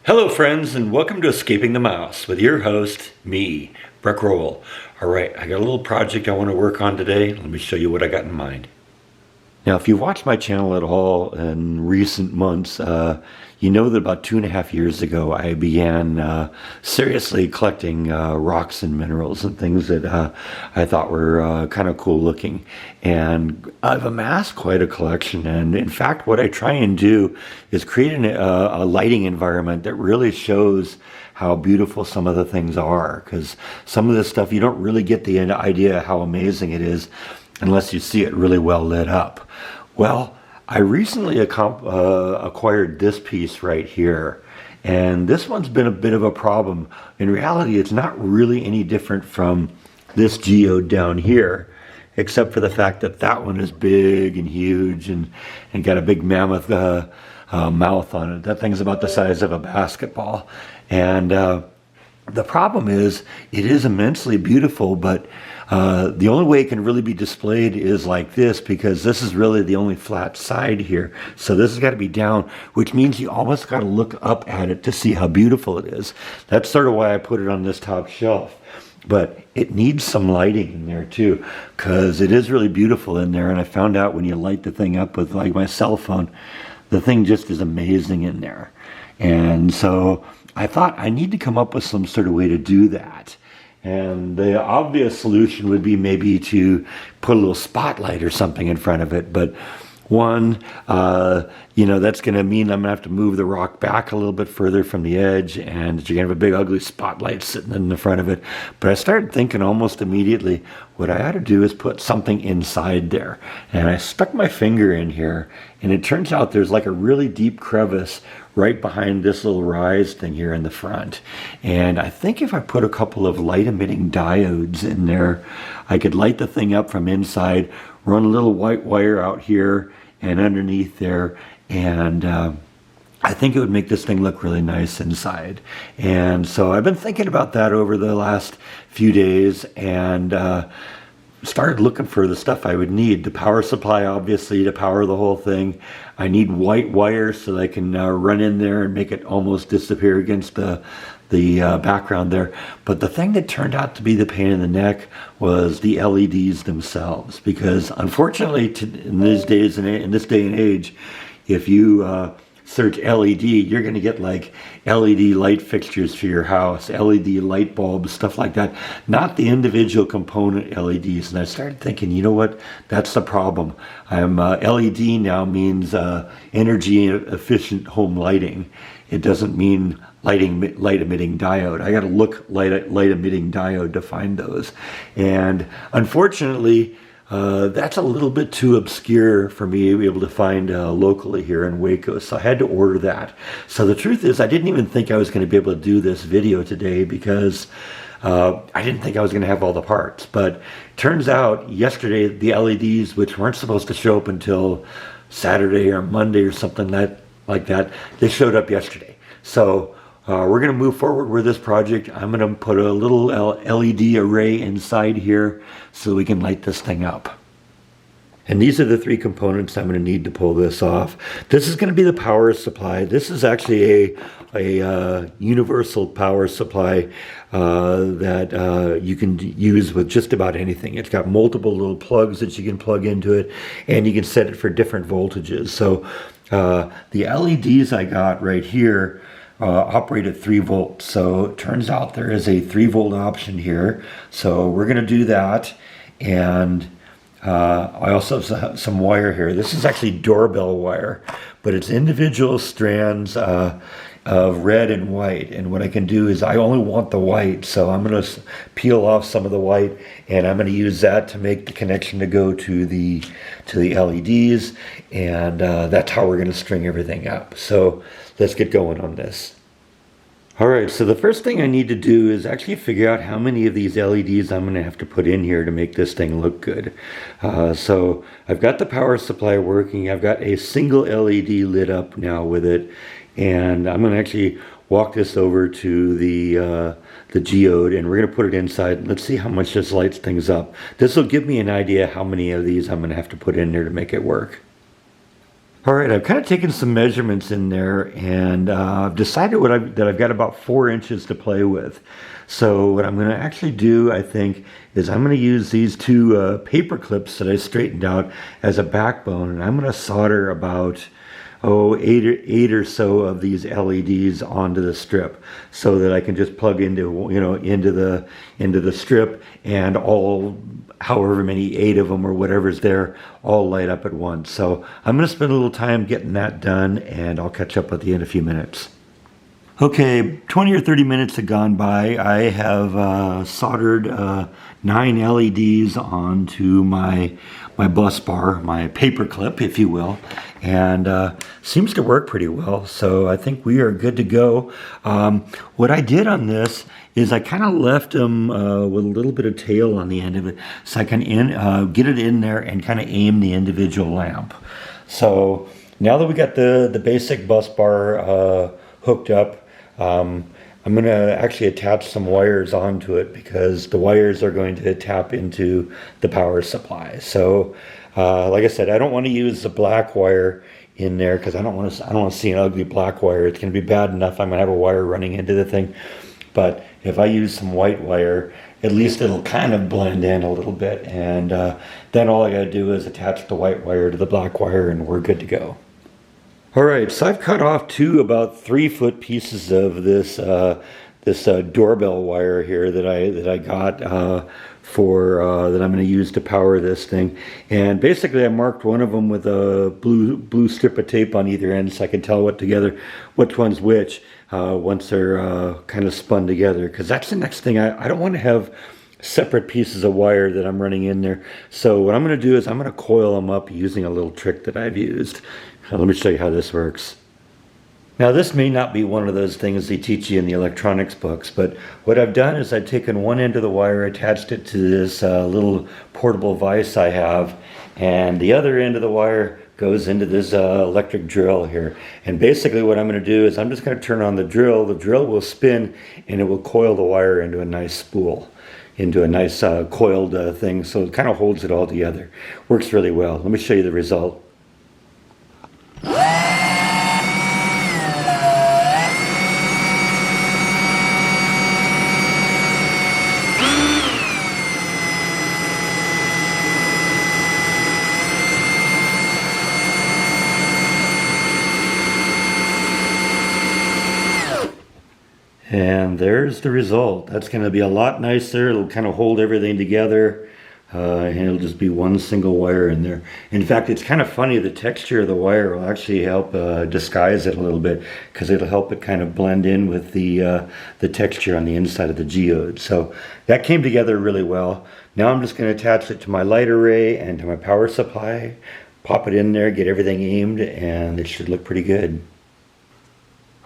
Hello friends, and welcome to Escaping the Mouse with your host, me, Breck Roll. Alright, I got a little project I want to work on today. Let me show you what I got in mind. Now, if you've watched my channel at all in recent months, you know that about 2.5 years ago I began seriously collecting rocks and minerals and things that I thought were kind of cool looking. And I've amassed quite a collection, and in fact what I try and do is create a lighting environment that really shows how beautiful some of the things are, because some of this stuff you don't really get the idea how amazing it is unless you see it really well lit up. Well, I recently acquired this piece right here, and this one's been a bit of a problem. In reality, it's not really any different from this geode down here, except for the fact that that one is big and huge and got a big mammoth mouth on it. That thing's about the size of a basketball. And the problem is, it is immensely beautiful, but the only way it can really be displayed is like this, because this is really the only flat side here. So this has got to be down, which means you almost got to look up at it to see how beautiful it is. That's sort of why I put it on this top shelf. But it needs some lighting in there too, because it is really beautiful in there. And I found out when you light the thing up with like my cell phone, the thing just is amazing in there. And so I thought I need to come up with some sort of way to do that. And the obvious solution would be maybe to put a little spotlight or something in front of it. But one, that's going to mean I'm going to have to move the rock back a little bit further from the edge, and you're going to have a big ugly spotlight sitting in the front of it. But I started thinking almost immediately, what I ought to do is put something inside there. And I stuck my finger in here, and it turns out there's like a really deep crevice right behind this little rise thing here in the front. And I think if I put a couple of light emitting diodes in there, I could light the thing up from inside, run a little white wire out here and underneath there, and I think it would make this thing look really nice inside. And so I've been thinking about that over the last few days, and started looking for the stuff I would need. The power supply, obviously, to power the whole thing. I need white wire so that I can run in there and make it almost disappear against the background there. But the thing that turned out to be the pain in the neck was the LEDs themselves, because unfortunately in this day and age, if you search LED, you're going to get like LED light fixtures for your house, LED light bulbs, stuff like that, not the individual component LEDs. And I started thinking, you know what, that's the problem. LED now means energy efficient home lighting. It doesn't mean light emitting diode. I got to look light emitting diode to find those. And unfortunately, that's a little bit too obscure for me to be able to find locally here in Waco, so I had to order that. So the truth is, I didn't even think I was going to be able to do this video today, because I didn't think I was going to have all the parts. But turns out yesterday, the LEDs, which weren't supposed to show up until Saturday or Monday or something like that, they showed up yesterday. So we're going to move forward with this project. I'm going to put a little LED array inside here so we can light this thing up. And these are the three components I'm going to need to pull this off. This is going to be the power supply. This is actually a universal power supply that you can use with just about anything. It's got multiple little plugs that you can plug into it, and you can set it for different voltages. So the LEDs I got right here operate at 3 volts. So it turns out there is a 3 volt option here. So we're going to do that. And I also have some wire here. This is actually doorbell wire, but it's individual strands of red and white. And what I can do is, I only want the white, so I'm going to peel off some of the white, and I'm going to use that to make the connection to go to the LEDs, and that's how we're going to string everything up. So let's get going on this. Alright, so the first thing I need to do is actually figure out how many of these LEDs I'm going to have to put in here to make this thing look good. So I've got the power supply working. I've got a single LED lit up now with it, and I'm going to actually walk this over to the geode, and we're going to put it inside. Let's see how much this lights things up. This will give me an idea how many of these I'm going to have to put in there to make it work. All right, I've kind of taken some measurements in there and I've decided that I've got about 4 inches to play with. So what I'm going to actually do, I think, is I'm going to use these 2 paper clips that I straightened out as a backbone, and I'm going to solder about eight or so of these LEDs onto the strip, so that I can just plug into into the strip, and all however many 8 of them or whatever's there all light up at once. So I'm going to spend a little time getting that done, and I'll catch up with you in a few minutes. Okay, 20 or 30 minutes have gone by. I have soldered 9 LEDs onto my bus bar, my paper clip, if you will, and seems to work pretty well. So I think we are good to go. What I did on this is I kind of left them with a little bit of tail on the end of it, so I can get it in there and kind of aim the individual lamp. So now that we got the basic bus bar hooked up, I'm going to actually attach some wires onto it, because the wires are going to tap into the power supply. So like I said, I don't want to use the black wire in there, because I don't want to see an ugly black wire. It's going to be bad enough I'm going to have a wire running into the thing. But if I use some white wire, at least it'll kind of blend in a little bit, and then all I got to do is attach the white wire to the black wire and we're good to go. All right, so I've cut off 2 about 3-foot pieces of this doorbell wire here that I got that I'm going to use to power this thing. And basically, I marked one of them with a blue strip of tape on either end, so I can tell which one's which once they're kind of spun together. Because that's the next thing. I don't want to have separate pieces of wire that I'm running in there. So what I'm going to do is I'm going to coil them up using a little trick that I've used. Let me show you how this works. Now, this may not be one of those things they teach you in the electronics books, but what I've done is I've taken one end of the wire, attached it to this little portable vise I have, and the other end of the wire goes into this electric drill here. And basically what I'm going to do is I'm just going to turn on the drill. The drill will spin, and it will coil the wire into a nice spool, into a nice coiled thing, so it kind of holds it all together. Works really well. Let me show you the result. And there's the result. That's going to be a lot nicer. It'll kind of hold everything together, and it'll just be one single wire in there. In fact, it's kind of funny, the texture of the wire will actually help disguise it a little bit, because it'll help it kind of blend in with the texture on the inside of the geode. So that came together really well. Now I'm just going to attach it to my light array and to my power supply, pop it in there, get everything aimed, and it should look pretty good.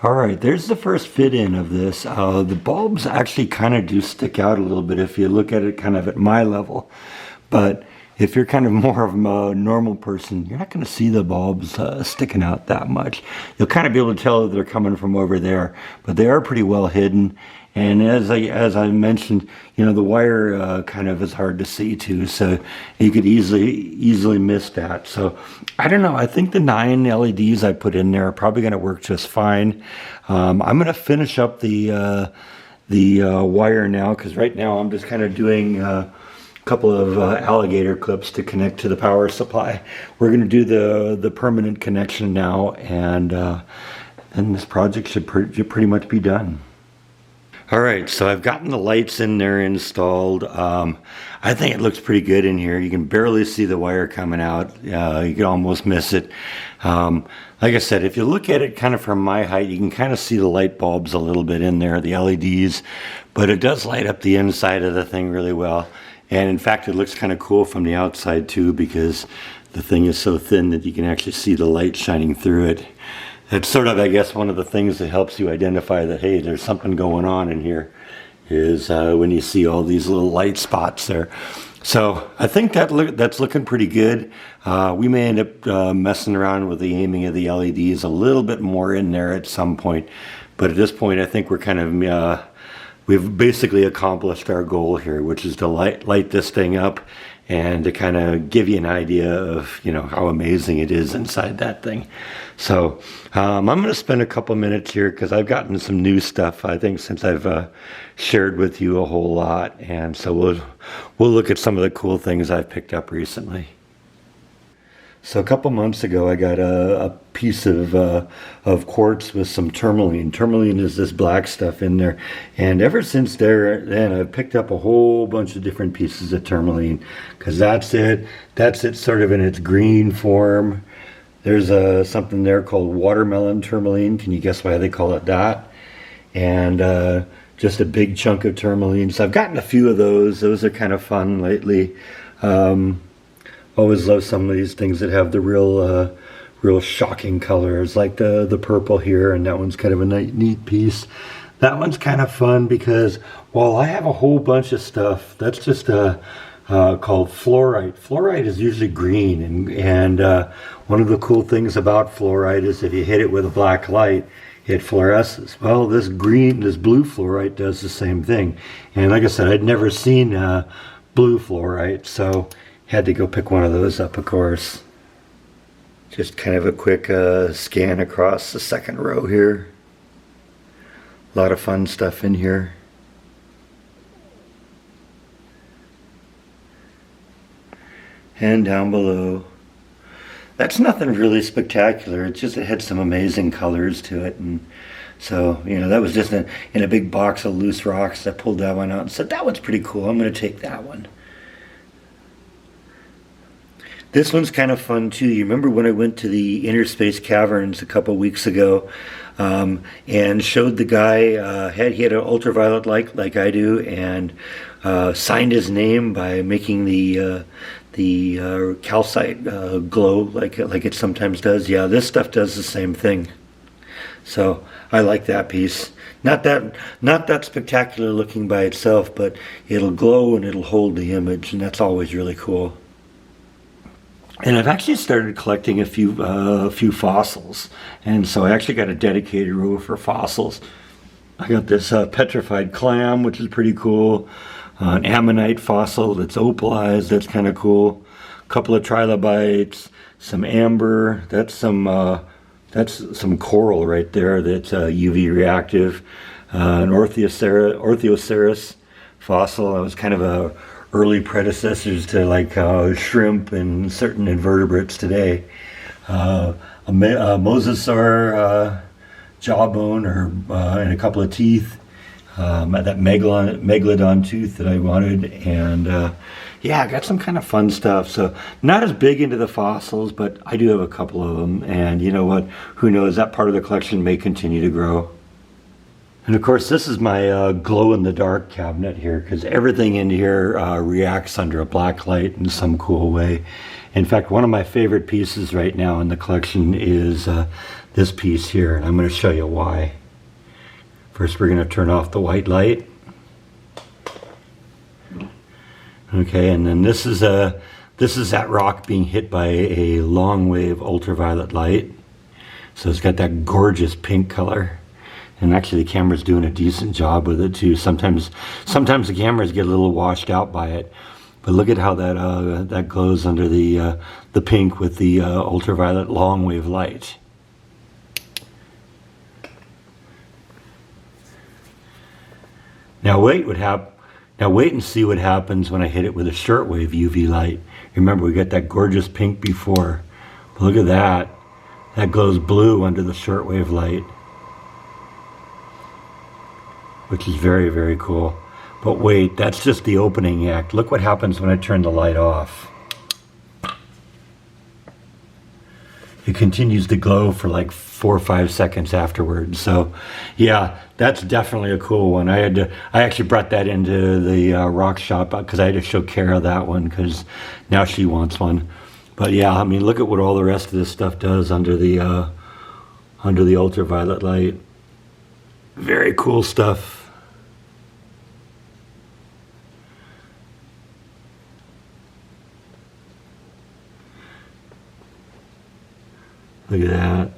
All right, there's the first fit in of this. The bulbs actually kind of do stick out a little bit if you look at it kind of at my level. But if you're kind of more of a normal person, you're not going to see the bulbs sticking out that much. You'll kind of be able to tell that they're coming from over there, but they are pretty well hidden. And as I mentioned, the wire kind of is hard to see too, so you could easily miss that. So I don't know. I think the 9 LEDs I put in there are probably going to work just fine. I'm going to finish up the wire now, because right now I'm just kind of doing a couple of alligator clips to connect to the power supply. We're going to do the permanent connection now, and this project should pretty much be done. All right, so I've gotten the lights in there installed. I think it looks pretty good in here. You can barely see the wire coming out. You can almost miss it. Like I said, if you look at it kind of from my height, you can kind of see the light bulbs a little bit in there, the LEDs, but it does light up the inside of the thing really well. And in fact, it looks kind of cool from the outside too, because the thing is so thin that you can actually see the light shining through it. It's sort of, I guess, one of the things that helps you identify that, hey, there's something going on in here, is when you see all these little light spots there. So I think that's looking pretty good. We may end up messing around with the aiming of the LEDs a little bit more in there at some point. But at this point, I think we're kind of, we've basically accomplished our goal here, which is to light this thing up and to kind of give you an idea of, you know, how amazing it is inside that thing. So I'm going to spend a couple minutes here because I've gotten some new stuff, I think, since I've shared with you a whole lot. And so we'll look at some of the cool things I've picked up recently. So a couple months ago, I got a piece of quartz with some tourmaline. Tourmaline is this black stuff in there, and ever since then, I've picked up a whole bunch of different pieces of tourmaline, because that's it sort of in its green form. There's something there called watermelon tourmaline. Can you guess why they call it that? And just a big chunk of tourmaline. So I've gotten a few of those. Those are kind of fun lately. Always love some of these things that have the real shocking colors, like the purple here, and that one's kind of a neat piece. That one's kind of fun because while I have a whole bunch of stuff, that's just called fluorite. Fluorite is usually green, and one of the cool things about fluorite is if you hit it with a black light, it fluoresces. Well, this blue fluorite does the same thing. And like I said, I'd never seen blue fluorite, so had to go pick one of those up, of course. Just kind of a quick scan across the second row here. A lot of fun stuff in here. And down below. That's nothing really spectacular. It's just it had some amazing colors to it. And so, you know, that was just in a big box of loose rocks. I pulled that one out and said, that one's pretty cool. I'm going to take that one. This one's kind of fun too. You remember when I went to the Inner Space Caverns a couple weeks ago and showed the guy, he had an ultraviolet light like I do, and signed his name by making the calcite glow like it sometimes does. Yeah, this stuff does the same thing. So I like that piece. Not that spectacular looking by itself, but it'll glow and it'll hold the image, and that's always really cool. And I've actually started collecting a few fossils, and so I actually got a dedicated row for fossils. I got this petrified clam, which is pretty cool. An ammonite fossil that's opalized, that's kind of cool. A couple of trilobites, some amber. That's some coral right there that's UV reactive. An Orthoceras fossil. That was kind of a early predecessors to like shrimp and certain invertebrates today. A mosasaur jawbone and a couple of teeth. That megalodon tooth that I wanted, and yeah, I got some kind of fun stuff. So not as big into the fossils, but I do have a couple of them, and you know what? Who knows? That part of the collection may continue to grow. And of course, this is my glow-in-the-dark cabinet here, because everything in here reacts under a black light in some cool way. In fact, one of my favorite pieces right now in the collection is this piece here, and I'm going to show you why. First, we're going to turn off the white light. Okay, and then this is that rock being hit by a long-wave ultraviolet light. So it's got that gorgeous pink color. And actually the camera's doing a decent job with it too. Sometimes the cameras get a little washed out by it. But look at how that glows under the pink with the ultraviolet long wave light. Now wait and see what happens when I hit it with a shortwave UV light. Remember, we got that gorgeous pink before. But look at that. That glows blue under the shortwave light, which is very, very cool. But wait, that's just the opening act. Look what happens when I turn the light off. It continues to glow for like 4 or 5 seconds afterwards. So yeah, that's definitely a cool one. I actually brought that into the rock shop because I had to show Kara that one, because now she wants one. But yeah, I mean, look at what all the rest of this stuff does under the ultraviolet light. Very cool stuff. Look at that.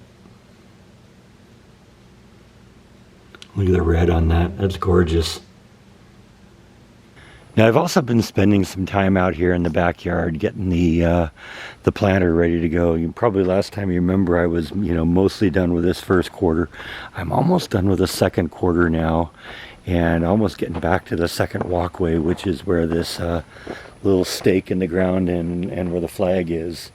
Look at the red on that. That's gorgeous. Now I've also been spending some time out here in the backyard getting the planter ready to go. Probably last time you remember I was mostly done with this first quarter. I'm almost done with the second quarter now, and almost getting back to the second walkway, which is where this little stake in the ground and where the flag is.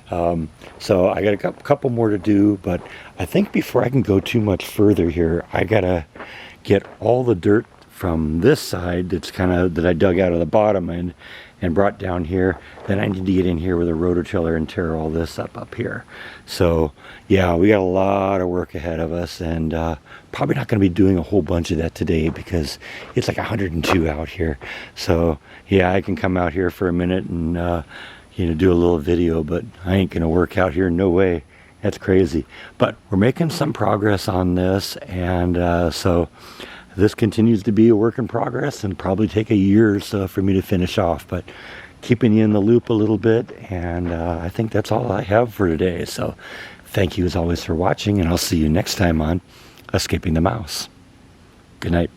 So I got a couple more to do, but I think before I can go too much further here, I gotta get all the dirt from this side that I dug out of the bottom and brought down here. Then I need to get in here with a rototiller and tear all this up here. So yeah, we got a lot of work ahead of us, and probably not going to be doing a whole bunch of that today because it's like 102 out here. So yeah, I can come out here for a minute and do a little video, but I ain't gonna work out here, no way. That's crazy. But we're making some progress on this, and so this continues to be a work in progress and probably take a year or so for me to finish off, but keeping you in the loop a little bit, and I think that's all I have for today. So thank you as always for watching, and I'll see you next time on Escaping the Mouse. Good night.